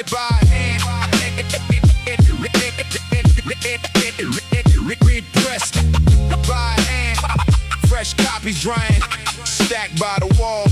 it by hand. Repressed by hand. Fresh copies drying, stacked by the wall.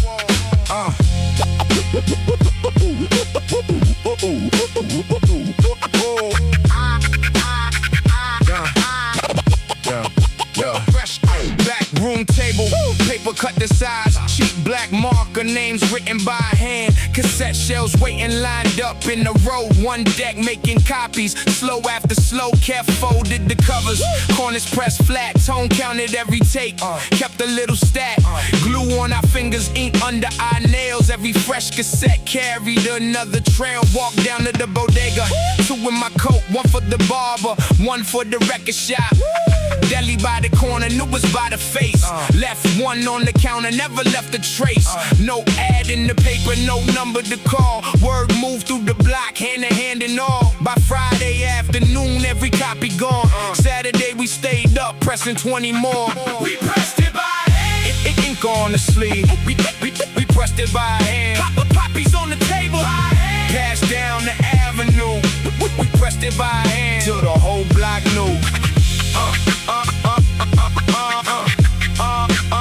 Fresh back room table, paper cut to size, cheap black marker, names written by hand. Cassette shells waiting lined up in a row, one deck making copies. Slow after slow, kept folded the covers. Corners pressed flat, tone counted every take. Kept a little stat, glue on our fingers, ink under our nails. Every fresh cassette carried another trail. Walk down to the bodega, two in my coat, one for the barber, one for the record shop. Deli by the corner, knew was by the face. Left one on the counter, never left a trace. No ad in the paper, no number to call. Word moved through the block, hand to hand and all. By Friday afternoon, every copy gone. Saturday we stayed up, pressing 20 more. We pressed it by hand. Ink on the sleeve. We pressed it by hand. Poppies on the table. Passed down the avenue. We pressed it by hand till the whole block knew.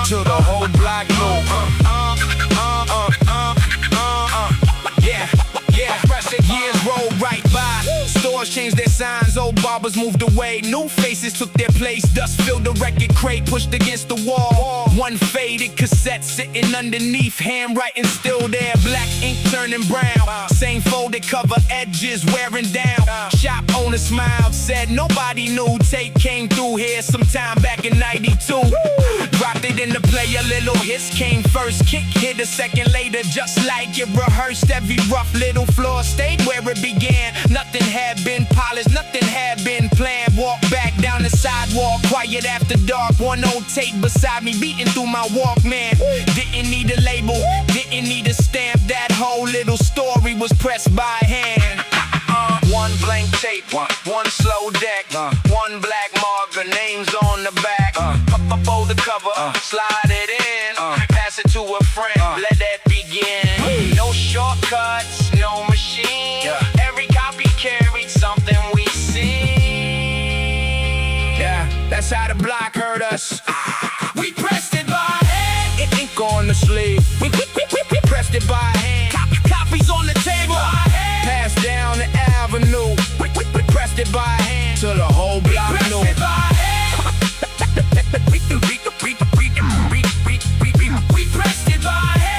Till the whole block knew. Years roll right by. Stores changed their signs, old barbers moved away. New faces took their place, dust filled the record crate, pushed against the wall. One faded cassette sitting underneath, handwriting still there. Black ink turning brown, same folded cover, edges wearing down. Shop owner smiled, said nobody knew. Tape came through here sometime back in 92. Dropped it in the play, a little hiss came first. Kick hit a second later, just like it rehearsed. Every rough little floor stayed where it began. Nothing had been polished, nothing had been planned. Walk back down the sidewalk, quiet after dark. One old tape beside me, beating through my Walkman. Didn't need a label, didn't need a stamp. That whole little story was pressed by hand. One blank tape, one slow deck, one black marker, names on the back. Fold the cover, slide it in, pass it to a friend, let that begin. No shortcuts, no machine. Every copy carried something we seen. Yeah, that's how the block heard us. We pressed it by hand. Ink on the sleeve. We pressed it by hand. Copies on the table. Passed down the avenue. We pressed it by hand till the whole block knew. We pressed it by hand.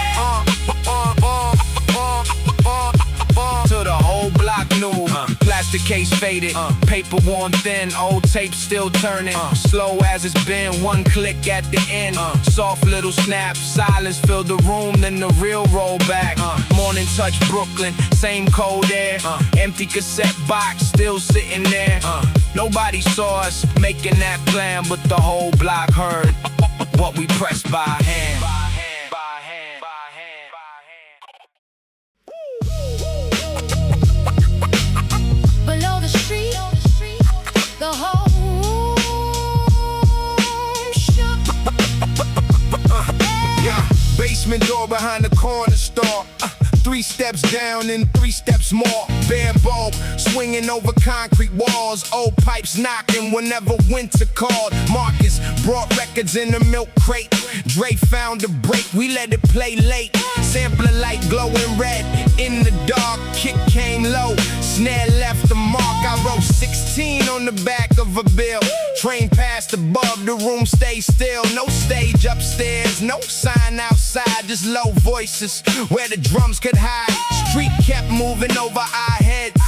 Till the whole block knew. Plastic case faded, paper worn thin, old tape still turning. Slow as it's been, one click at the end. Soft little snap, silence filled the room, then the real roll back. Morning touch Brooklyn, same cold air. Empty cassette box, still sitting there. Nobody saw us making that plan, but the whole block heard what we pressed by hand. Below the street, the whole shook. Basement door behind the corner store. 3 steps down and 3 steps more. Bare bulb swinging over concrete walls. Old pipes knocking whenever winter called. Marcus brought records in the milk crate. Dre found a break, we let it play late. Sampler light glowing red in the dark. Kick came low, snare left the mark. I wrote 16 on the back of a bill. Train passed above, the room stayed still. No stage upstairs, no sign outside, just low voices where the drums could hide. Street kept moving over our heads.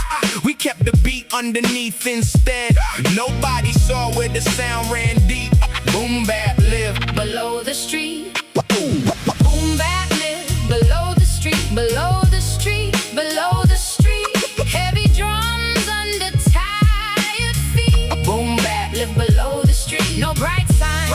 We kept the beat underneath instead. Nobody saw where the sound ran deep. Boom bap lived below the street. Boom bap lived below the street. Below the street, below the street. Heavy drums under tired feet. boom bap Lived below the street. No bright sign,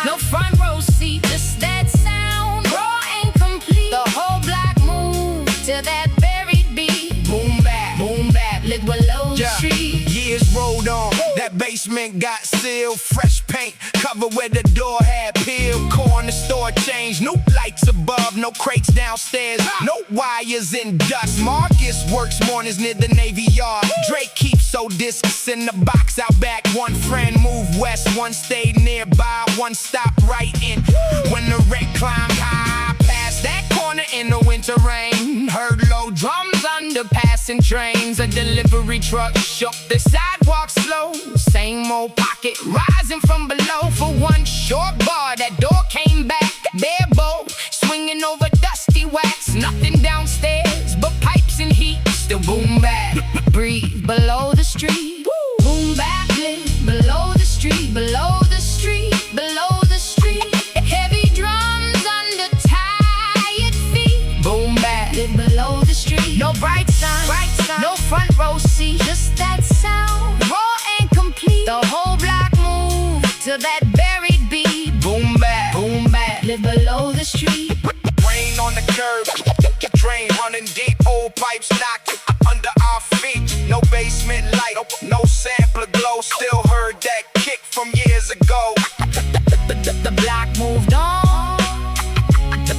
no front row seat. Just that sound, raw and complete. The whole block moved to that buried beat. boom bap Lived below the street. Years rolled on, that bass basement got sealed, fresh paint, cover where the door had peeled. Corner store change, new lights above, no crates downstairs, no wires in dust. Marcus works mornings near the Navy Yard. Drake keeps so discs in the box out back. One friend moved west, one stayed nearby, one stopped right in. When the wreck climbed high, past that corner in the winter rain, heard low drums under passing trains. A delivery truck shook the sidewalk slow, same old pocket rising from below. For one short bar, that door came back, bare bow, swinging over dusty wax. Nothing downstairs but pipes and heat, still boom back, breathe below the street. Boom back, live below the street, below the street, below the street. Heavy drums under tired feet. Boom back, live below the street. No bright sign, no front row seat, just that sound, raw and complete. The whole block moved to that buried beat. Boom back, live below the street. Rain on the curb, drain running deep, old pipes knocking under our feet. No basement light, no sampler glow, still heard that kick from years ago. The block moved on,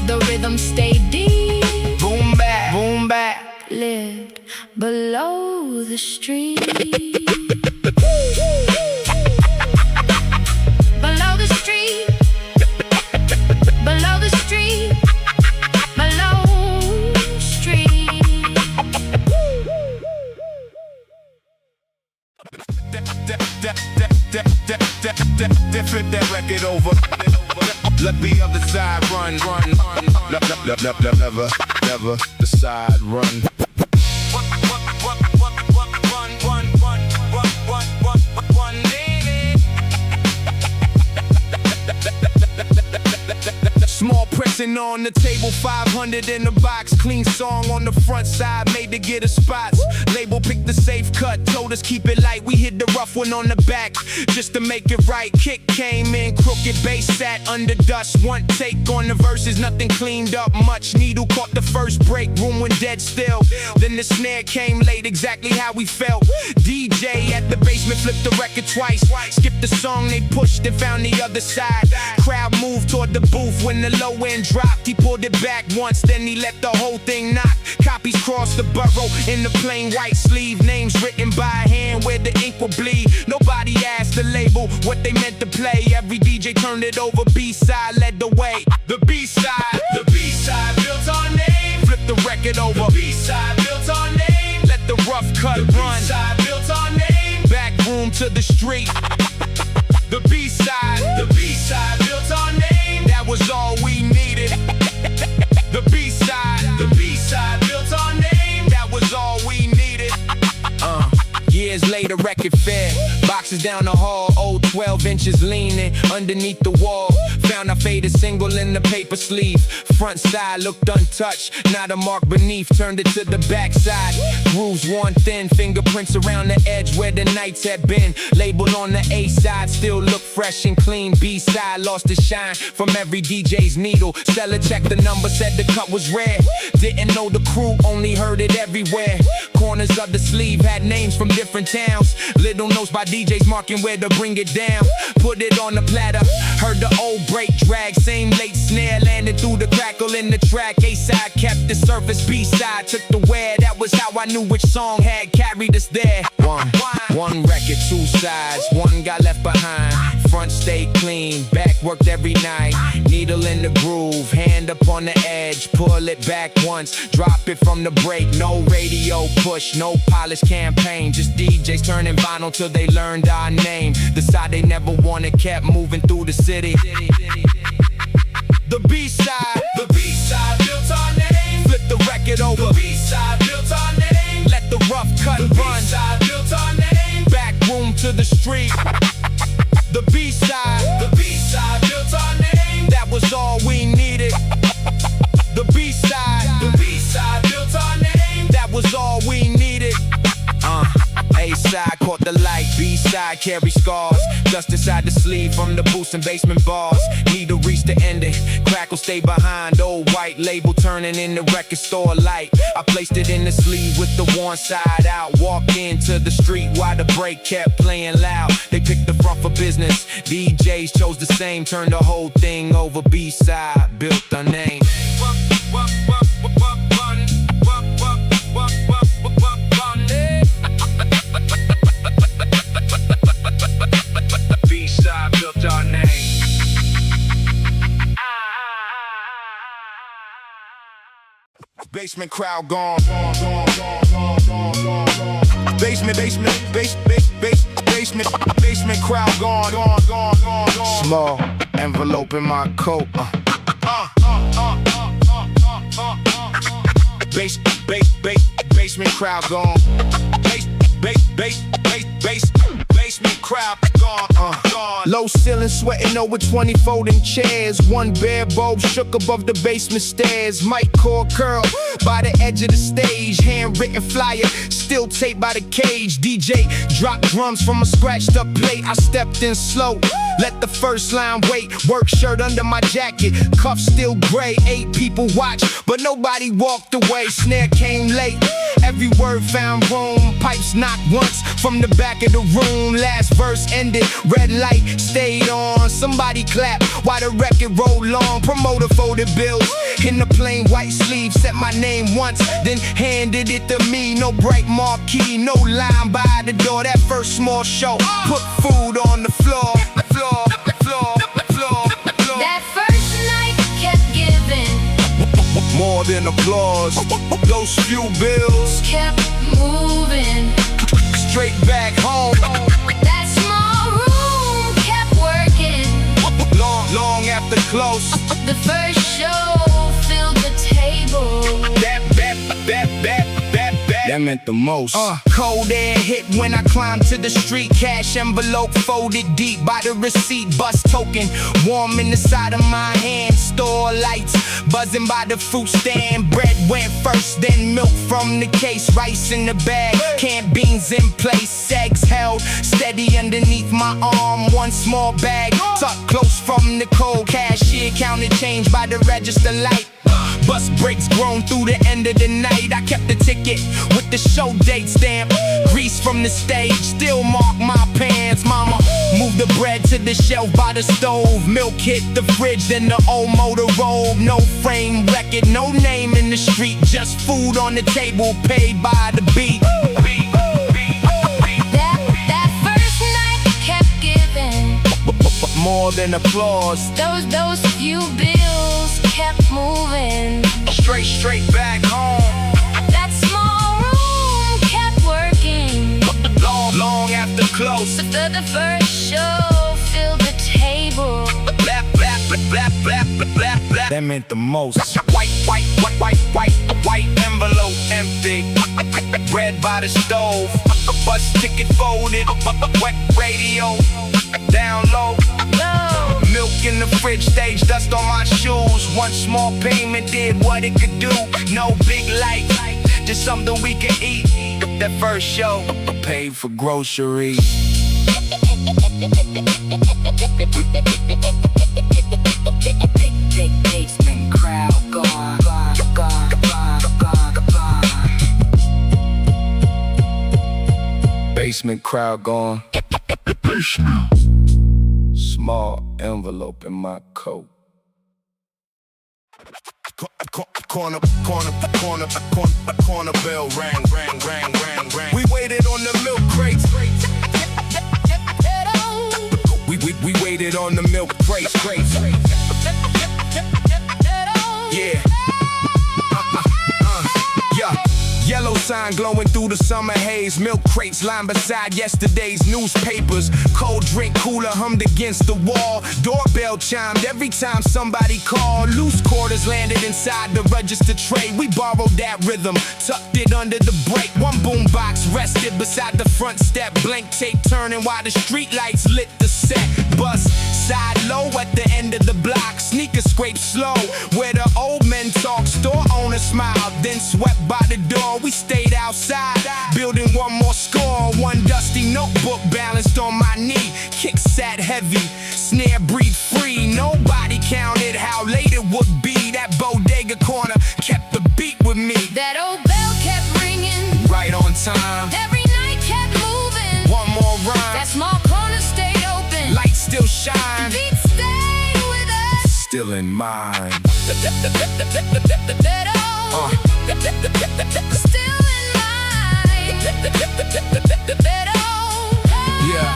the rhythm stayed deep. Boom back, lived below the street. Below the street, below the street, below street. Flip that record over. Let the other side run. Never the side run. Small pressing on the table, 500 in the box. Clean song on the front side, made to get a spots. Label picked the safe cut, told us keep it light. We hit the rough one on the back, just to make it right. Kick came in, crooked bass sat under dust. One take on the verses, nothing cleaned up much. Needle caught the first break, room went dead still. Then the snare came late, exactly how we felt. DJ at the basement flipped the record twice. Skipped the song, they pushed and found the other side. Crowd moved toward the booth when the low end dropped. He pulled it back once, then he let the whole thing knock. Copies crossed the borough in the plain white sleeve. Names written by hand where the ink will bleed. Nobody asked the label what they meant to play. Every DJ turned it over, B-side led the way. The B-side built our name. Flip the record over, the B-side built our name. Let the rough cut run, the B-side built our name. Back room to the street. The B-side built our name. That was all we needed. The B-side built our name. That was all we needed. Years later, record fair. Boxes down the hall, old 12 inches leaning underneath the wall. Found our faded single in the paper sleeve. Front side looked untouched, not a mark beneath. Turned it to the back side. Grooves worn thin, fingerprints around the edge where the nights had been. Label on the A side, still look fresh and clean. B side lost its shine from every DJ's needle. Seller checked the number, said the cut was rare. Didn't know the crew, only heard it everywhere. Corners of the sleeve had names from different towns. Little notes by DJs marking where to bring it down. Put it on the platter, heard the old break drag. Same late snare landed through the crackle in the track. A-side kept the surface, B-side took the wear. That was how I knew which song had carried us there. One record, two sides, one got left behind. Front stayed clean, back worked every night. Needle in the groove, hand up on the edge. Pull it back once, drop it from the break. No radio push, no polish campaign. Just DJs turning vinyl till they learned our name. The side they never wanted kept moving through the city. The B-side built our name. Flip the record over, the B-side built our name. Let the rough cut run, the B-side built our name. Back room to the street. The B-side built our name. That was all we needed. The B-side built our name. That was all we needed. A-side caught the light, B-side inside carry scars. Dust inside the sleeve from the boost and basement bars. Need to reach the ending, crackle stay behind. Old white label turning in the record store light. I placed it in the sleeve with the one side out. Walked into the street while the break kept playing loud. They picked the front for business, DJs chose the same. Turned the whole thing over, B-side, built a name. B-side built our name. Basement crowd gone. Basement crowd gone. Small envelope in my coat. Basement crowd gone. Basement crowd gone. Low ceiling, sweating over 20 folding chairs. One bare bulb shook above the basement stairs. Mic cord curl by the edge of the stage. Handwritten flyer, still taped by the cage. DJ dropped drums from a scratched up plate. I stepped in slow, let the first line wait. Work shirt under my jacket, cuffs still gray. 8 people watched, but nobody walked away. Snare came late, every word found room. Pipes knocked once from the back of the room. Last verse ended, red light stayed on. Somebody clapped while the record rolled on. Promoter folded bills in the plain white sleeve. Said my name once, then handed it to me. No bright marquee, no line by the door. That first small show put food on the floor. That first night kept giving, More than applause, those few bills kept moving. straight back home. That small room kept working. Long after close. The first show filled the table. That meant the most. Cold air hit when I climbed to the street. Cash envelope folded deep by the receipt. Bus token warm in the side of my hand. Store lights buzzing by the fruit stand. Bread went first, then milk from the case. Rice in the bag, canned beans in place. Eggs held steady underneath my arm. One small bag tucked close from the cold. Cashier counted change by the register light. Bus breaks grown through the end of the night. I kept the ticket with the show date stamp. Grease from the stage still mark my pants. Mama moved the bread to the shelf by the stove. Milk hit the fridge, then the old motor rolled. No frame record, no name in the street. Just food on the table, paid by the beat. That first night kept giving. More than applause, Those few bills kept moving. straight back home. That small room kept working. Long after close. The first show filled the table. That meant the most. White envelope empty. Bread by the stove. Bus ticket folded. Wet radio down low. Milk in the fridge, stage dust on my shoes. One small payment did what it could do. No big light, just something we can eat. That first show paid for groceries. Basement crowd gone. Basement crowd gone. Small envelope in my coat. Corner bell rang. We waited on the milk crates. We waited on the milk crates. Yeah. Yeah. Yellow sign glowing through the summer haze. Milk crates lined beside yesterday's newspapers. Cold drink cooler hummed against the wall. Doorbell chimed every time somebody called. Loose quarters landed inside the register tray. We borrowed that rhythm, tucked it under the brake. One boombox rested beside the front step. Blank tape turning while the streetlights lit the set. Bus side low at the end of the block. Sneakers scrape slow where the old men talk. Store owner smiled, then swept by the door. We stayed outside, building one more score. One dusty notebook balanced on heavy. Snare breathe free, nobody counted how late it would be. That bodega corner kept the beat with me. That old bell kept ringing, Right on time, every night kept moving. one more rhyme. That small corner stayed open, Lights still shine, beat stayed with us. still in mind. That old, still in mind. That old, Yeah.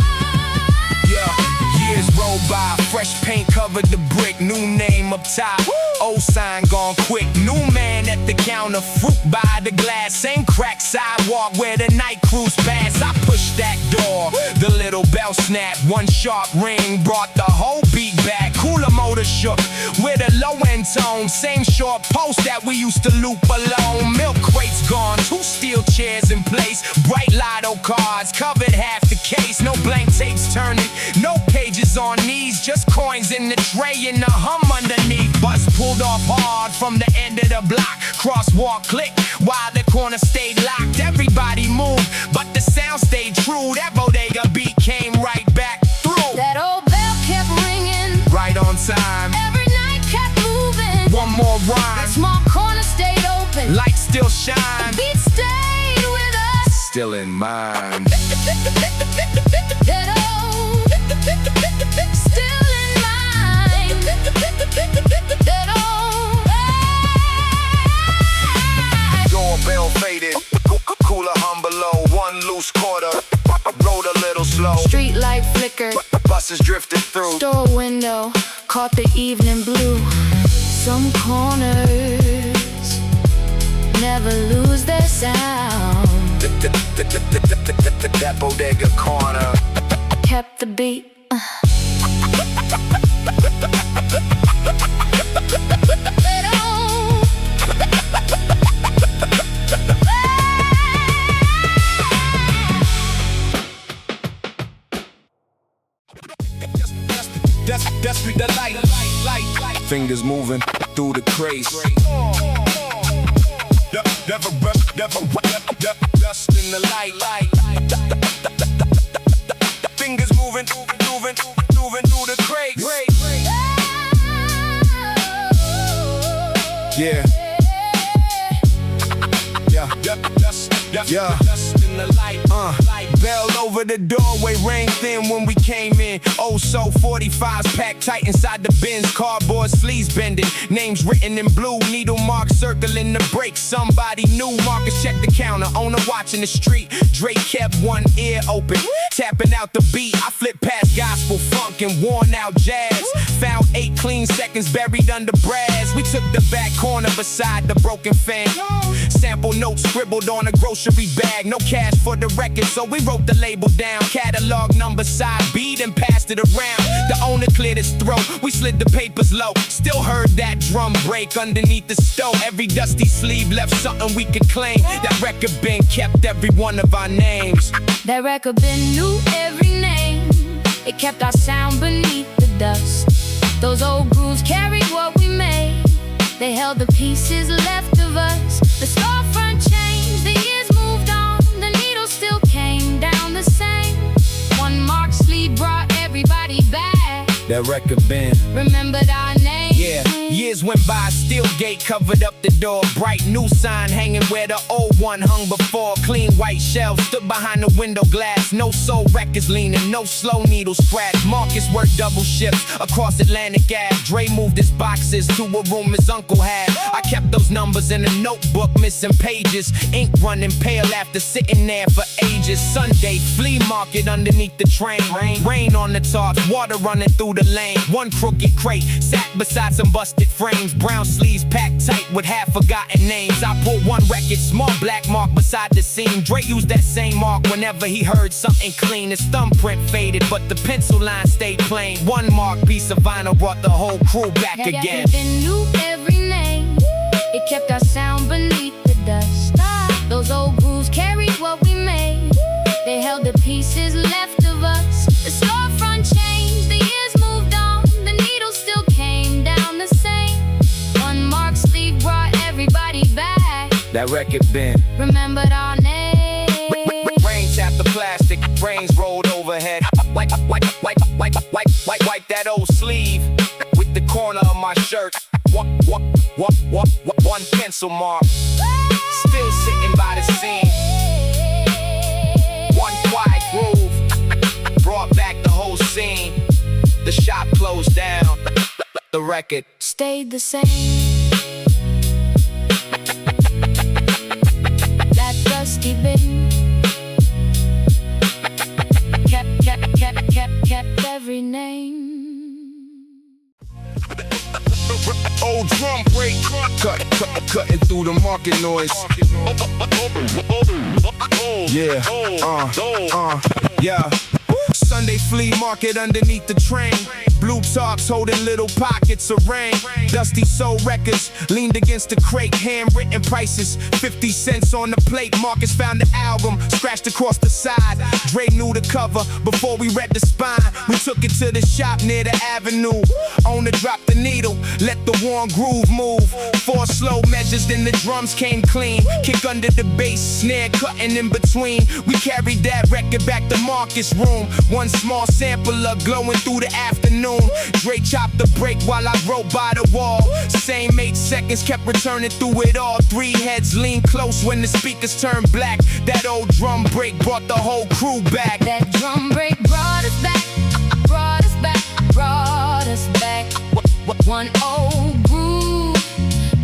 Years roll by, fresh paint covered the brick. New name up top, old sign gone quick. New man at the counter, fruit by the glass. Same cracked sidewalk where the night crews pass. I pushed that door, the little bell snapped. One sharp ring brought the whole beat back. Cooler motor shook with a low end tone. Same short post that we used to loop alone. Milk crates gone, 2 steel chairs in place. Bright lotto cards covered half the case. No blank tapes turning, no pages on knees. Just coins in the tray and the hum underneath. Bus pulled off hard from the end of the block. Crosswalk click while the corner stayed locked. Everybody moved, but the sound stayed true. That bodega beat came right back through. that old bell kept ringing, Right on time, every night kept moving. one more That rhyme. small corner stayed open, Lights still shine, beat stayed with us. still in mind. That old, still in mind. That old, Doorbell faded, cooler hum below. One loose quarter, rode a little slow. street light flickered, Buses drifted through. store window caught the evening blue. Some corners never lose their sound, That bodega corner. kept the beat. That old, That's the light. Fingers moving through the crates. Dust in the light. Fingers moving through the crates. Yeah. Dust in the light. Bell over the doorway, rain thin when we came in. Oh, so 45s packed tight inside the bins. Cardboard sleeves bending, names written in blue. Needle marks circling the brakes. Somebody new. Marcus checked the counter, owner watching the street. Drake kept one ear open, tapping out the beat. I flipped past gospel, funk, and worn out jazz. Found 8 clean seconds buried under brass. We took the back corner beside the broken fan. Sample notes scribbled on a grocery bag. No cash for the record, so we wrote the label down. Catalog number, side beat, and passed it around. The owner cleared his throat, we slid the papers low. Still heard that drum break underneath the stove. Every dusty sleeve left something we could claim. That record bin kept every one of our names. that record bin knew every name. It kept our sound beneath the dust. Those old grooves carried what we made. They held the pieces left of us. The storefront changed, the years moved on. The needle still came down the same. One marked sleeve brought everybody back. That record bin. Remembered our name. Yeah, years went by, steel gate covered up the door. Bright new sign hanging where the old one hung before. Clean white shelves stood behind the window glass. No soul records leaning, no slow needle scratch. Marcus worked double shifts across Atlantic Ave. Dre moved his boxes to a room his uncle had. I kept those numbers in a notebook, missing pages. Ink running pale after sitting there for ages. Sunday, flea market underneath the train. Rain on the tarp, water running through the lane. One crooked crate sat beside some busted frames. Brown sleeves packed tight with half-forgotten names. I pulled one record, small black mark beside the seam. Dre used that same mark whenever he heard something clean. His thumbprint faded, but the pencil line stayed plain. One marked piece of vinyl brought the whole crew back again. It knew every name. It kept our sound beneath the dust. Those old grooves carried what we made. They held the pieces left of us. The storefront changed, the years moved on. The needle still came down the same. One marked sleeve brought everybody back. That record bin. Remembered our name. Rain tapped the plastic, brains rolled overhead. Wipe that old sleeve with the corner of my shirt. One pencil mark. Still sitting by the scene. One quiet groove brought back the whole scene. The shop closed down. The record stayed the same. That dusty bin kept every name. Old drum break, cutting through the market noise. Yeah. Sunday flea market underneath the train. Blue tops holding little pockets of rain. Dusty soul records leaned against the crate. Handwritten prices, 50 cents on the plate. Marcus found the album, scratched across the side. Dre knew the cover before we read the spine. We took it to the shop near the avenue. Owner dropped the needle, let the worn groove move. 4 slow measures, then the drums came clean. Kick under the bass, snare cutting in between. We carried that record back to Marcus' room. One small sampler glowing through the afternoon. Dre chopped the break while I wrote by the wall. Same 8 seconds, kept returning through it all. 3 heads leaned close when the speakers turned black. That old drum break brought the whole crew back. That drum break brought us back, brought us back, brought us back. One old groove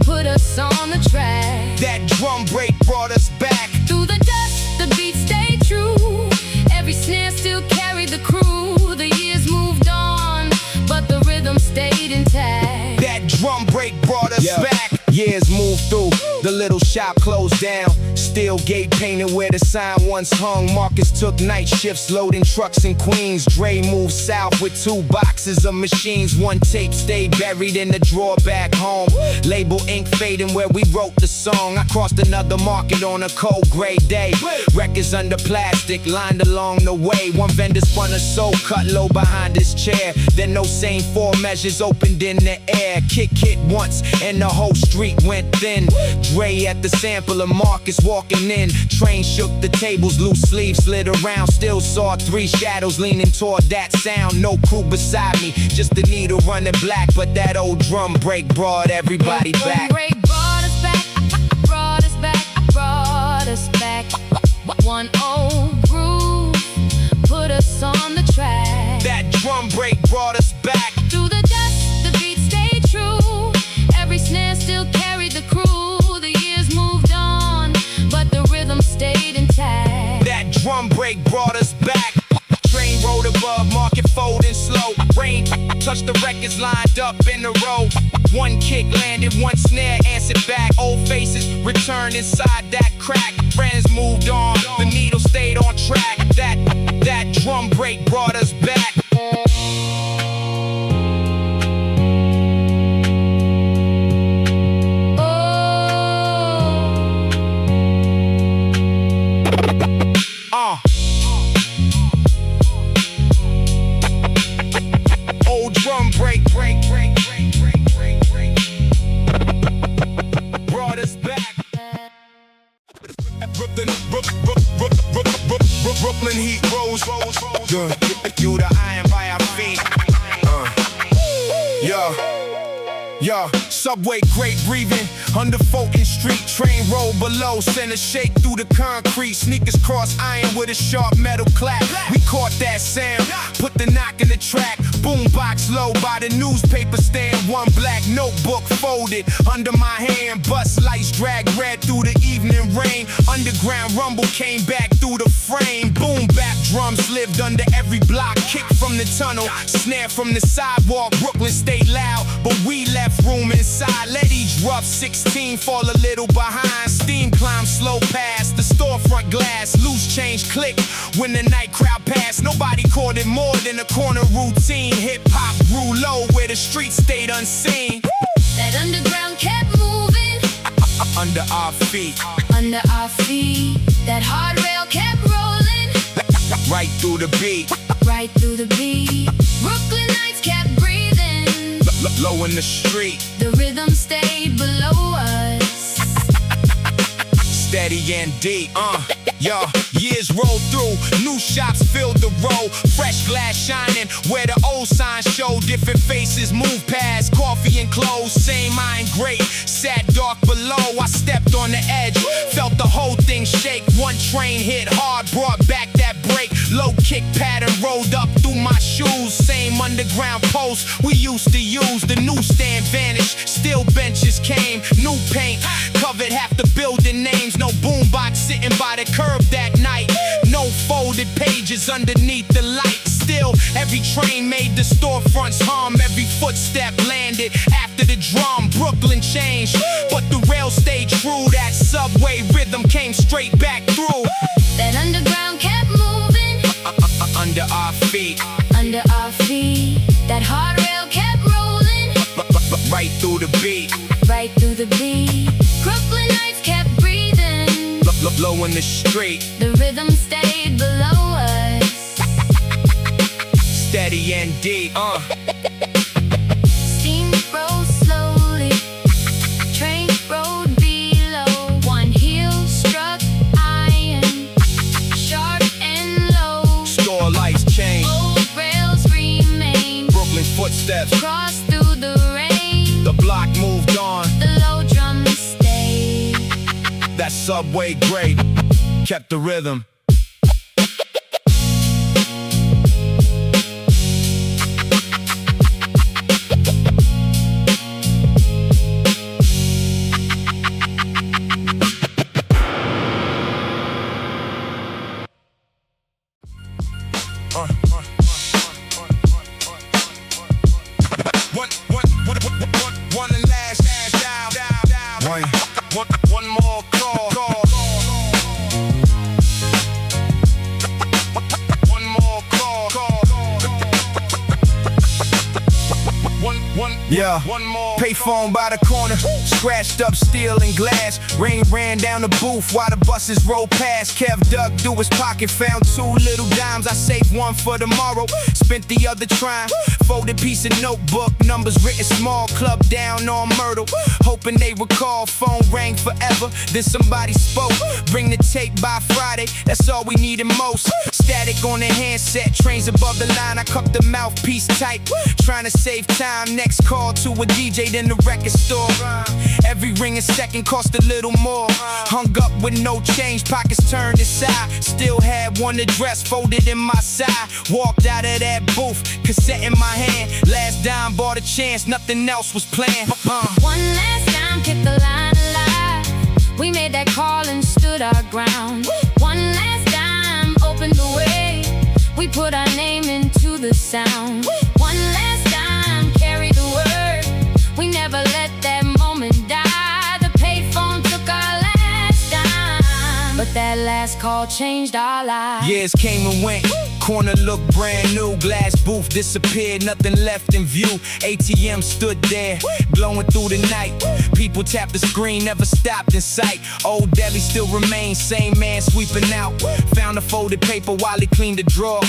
put us on the track. That drum break brought us back. Through the dust, the beat stayed true. Every snare still carried the crew. The years moved on, but the rhythm stayed intact. That drum break brought us back. Years moved through, the little shop closed down. Steel gate painted where the sign once hung. Marcus took night shifts loading trucks in Queens. Dre moved south with 2 boxes of machines. 1 tape stayed buried in the drawer back home. Label ink fading where we wrote the song. I crossed another market on a cold gray day. Records under plastic lined along the way. One vendor spun a soul cut low behind his chair. Then those same 4 measures opened in the air. Kick hit once and the whole street went thin. Dre at the sample of Marcus walking in. Train shook the tables, loose sleeves slid around. Still saw 3 shadows leaning toward that sound. No crew beside me, just the needle running black. But that old drum break brought everybody back. Drum break brought us back, brought us back, brought us back. One old groove put us on the track. That drum break brought us back. Through the dust, the beat stayed true. Every snare still carried the crew. The years moved on, but the rhythm stayed intact. That drum break brought us back. Train rode above, market folding slow. Rain touched the records lined up in a row. 1 kick landed, 1 snare answered back. Old faces returned inside that crack. Friends moved on, the needle stayed on track. That drum break brought us back. Old drum break brought us back. Brooklyn heat rose. You the iron by our feet. Yo, subway great breathing under Fulton Street. Train roll below, send a shake through the concrete. Sneakers cross iron with a sharp metal clap. We caught that sound, put the knock in the track. Boombox low by the newspaper stand. 1 black notebook folded under my hand. Bus lights drag red through the evening rain. Underground rumble came back through the frame. Boom bap drums lived under every block. Kick from the tunnel, snare from the sidewalk. Brooklyn stayed loud, but we left room inside. Let each rough 16 fall a little behind. Steam climb slow past the storefront glass. Loose change click when the night crowd passed. Nobody called it more than a corner routine. Hip-hop grew low where the streets stayed unseen. That underground kept moving under our feet. Under our feet. That hard rail kept rolling right through the beat. Right through the beat. Brooklyn nights kept breathing low in the street. The rhythm stayed below us. steady and deep. Yo, years roll through, new shops fill the row, fresh glass shining where the old signs show. Different faces move past, coffee and clothes, same mind great, sat dark below. I stepped on the edge, felt the whole thing shake. One train hit hard, brought back that break. Low kick pattern rolled up through my shoes. Same underground post we used to use. The newsstand vanished, still benches came. New paint covered half the building names. No boombox sitting by the curb that night. No folded pages underneath the lights. Still, every train made the storefronts hum. Every footstep landed after the drum. Brooklyn changed, but the rail stayed true. That subway rhythm came straight back through. That underground kept moving Under our feet, under our feet. That hard rail kept rolling right through the beat. right through the beat. Brooklynites kept breathing. Low in the street, The rhythm stayed below us. steady and deep. Steam rose slowly. Train rode below. One heel struck iron, sharp and low. Store lights change, Old rails remain. Brooklyn footsteps. Crossed through the rain. The block moved on. The low drum stayed. That subway great kept the rhythm. One and last down. One more call. One more call. Yeah, one more. Payphone by the corner, scratched up steel and glass. Rain ran down the booth while the buses rolled past. Kev dug through his pocket, found 2 little dimes. I saved one for tomorrow, spent the other trying. Folded piece of notebook, numbers written small. Club down on Myrtle, hoping they recall. Phone rang forever, then somebody spoke. Bring the tape by Friday, that's all we needed most. Static on the handset, trains above the line. I cupped the mouthpiece tight, trying to save time. Next call to a DJ, then the record store. Every ring a second cost a little more. Hung up with no change, pockets turned aside. Still had one address folded in my side. Walked out of that booth, cassette in my hand. Last dime bought a chance, nothing else was planned. One last time kept the line alive. We made that call and stood our ground. One last time opened the way. We put our name into the sound. One last time carried the word. We never let that moment die. The payphone took our last dime, but that last call changed our lives. Years came and went, corner looked brand new. Glass booth disappeared, nothing left in view. ATM stood there, glowing through the night. People tapped the screen, never stopped in sight. Old deli still remains, same man sweeping out. Found a folded paper while he cleaned the drawer.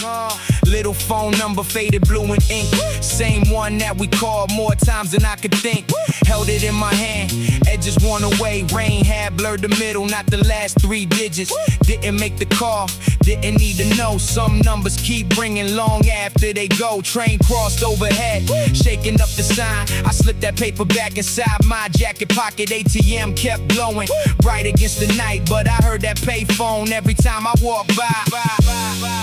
Little phone number faded blue in ink. Same one that we called more times than I could think. Held it in my hand, edges worn away. Rain had blurred the middle, not the last 3 digits. Didn't make the call, didn't need to know. Some numbers keep ringing long after they go. Train crossed overhead, shaking up the sign. I slipped that paper back inside my jacket pocket. ATM kept blowing right against the night, but I heard that payphone every time I walk by.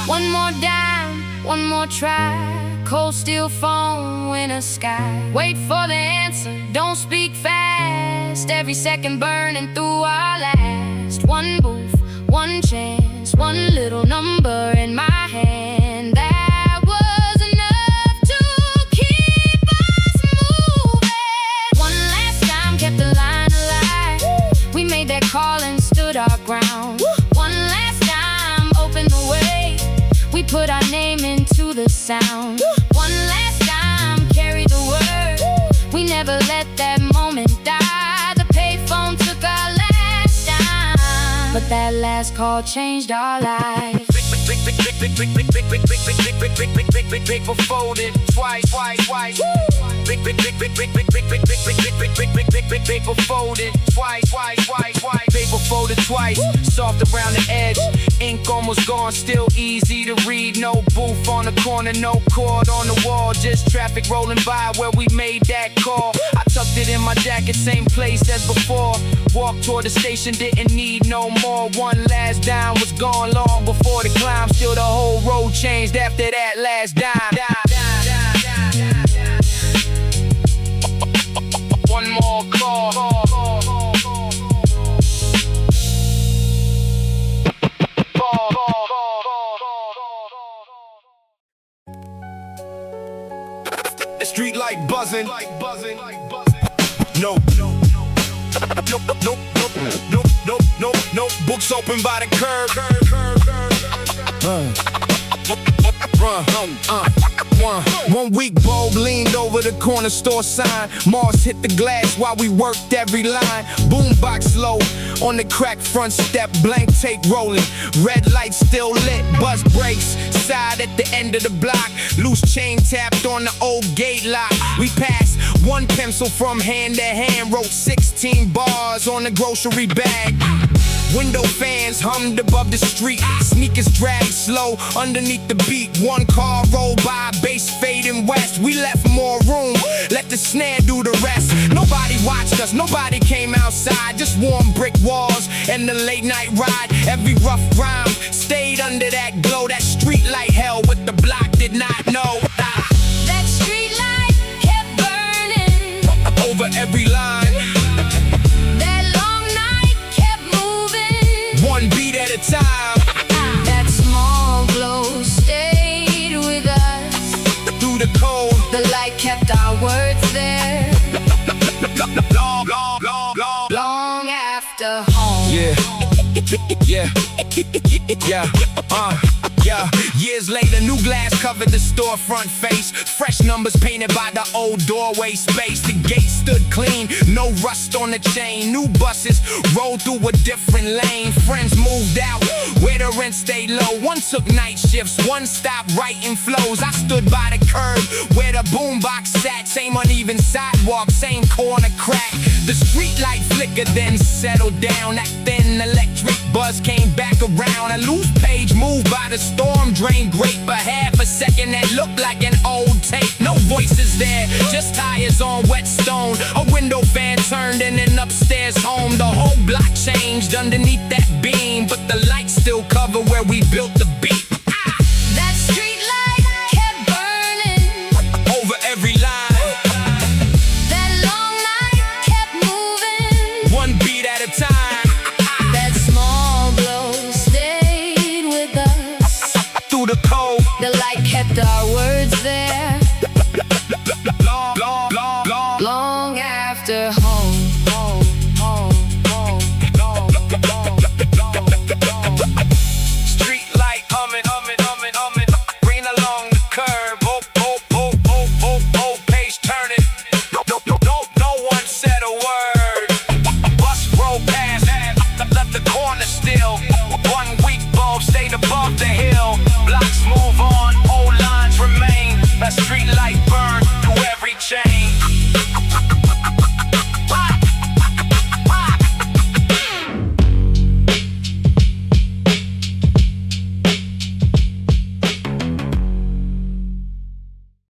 One more dime, one more try. Cold steel phone in the sky. Wait for the answer, don't speak fast. Every second burning through our last. One booth, one chance, one little number in my hand. That was enough to keep us moving. One last time kept the line alive. We made that call and stood our ground. One last time opened the way. We put our name into the sound. One last time carried the word. We never let that moment die. The payphone took our last dime, but that last call changed our lives. Paper folded twice. Paper folded twice, paper folded twice, soft around the edge, ink almost gone, still easy to read. No booth on the corner, no cord on the wall, just traffic rolling by where we made that call. I tucked it in my jacket, same place as before. Walked toward the station, didn't need no more. One last dime was gone long before the climb. Still the whole road changed after that last dime. One more call. The street light buzzing. No. No. Books open by the curb. One week bulb leaned over the corner store sign. Mars hit the glass while we worked every line. Boombox low on the cracked front step, blank tape rolling. Red light still lit, bus brakes. Side at the end of the block, loose chain tapped on the old gate lock. We passed one pencil from hand to hand, wrote 16 bars on the grocery bag. Window fans hummed above the street, sneakers dragged slow underneath the beat. One car rolled by, bass fading west. We left more room, let the snare do the rest. Nobody watched us, nobody came outside, just warm brick walls and the late night ride. Every rough rhyme stayed under that glow. That street light hell with the block did not know. That street light kept burning Over every line, one beat at a time. that small glow stayed with us. Through the cold, The light kept our words there long after home. Yeah. Years later, new glass covered the storefront face. Fresh numbers painted by the old doorway space. The gate stood clean, no rust on the chain. New buses rolled through a different lane. Friends moved out where the rent stayed low. One took night shifts, one stopped writing flows. I stood by the curb where the boombox sat. Same uneven sidewalk, same corner crack. The street light flickered, then settled down. That thin electric buzz came back around. A loose page moved by the storm drain grate for half a second. That looked like an old tape. No voices there, just tires on wet stone. A window fan turned in an upstairs home. The whole block changed underneath that beam, but the lights still cover where we built the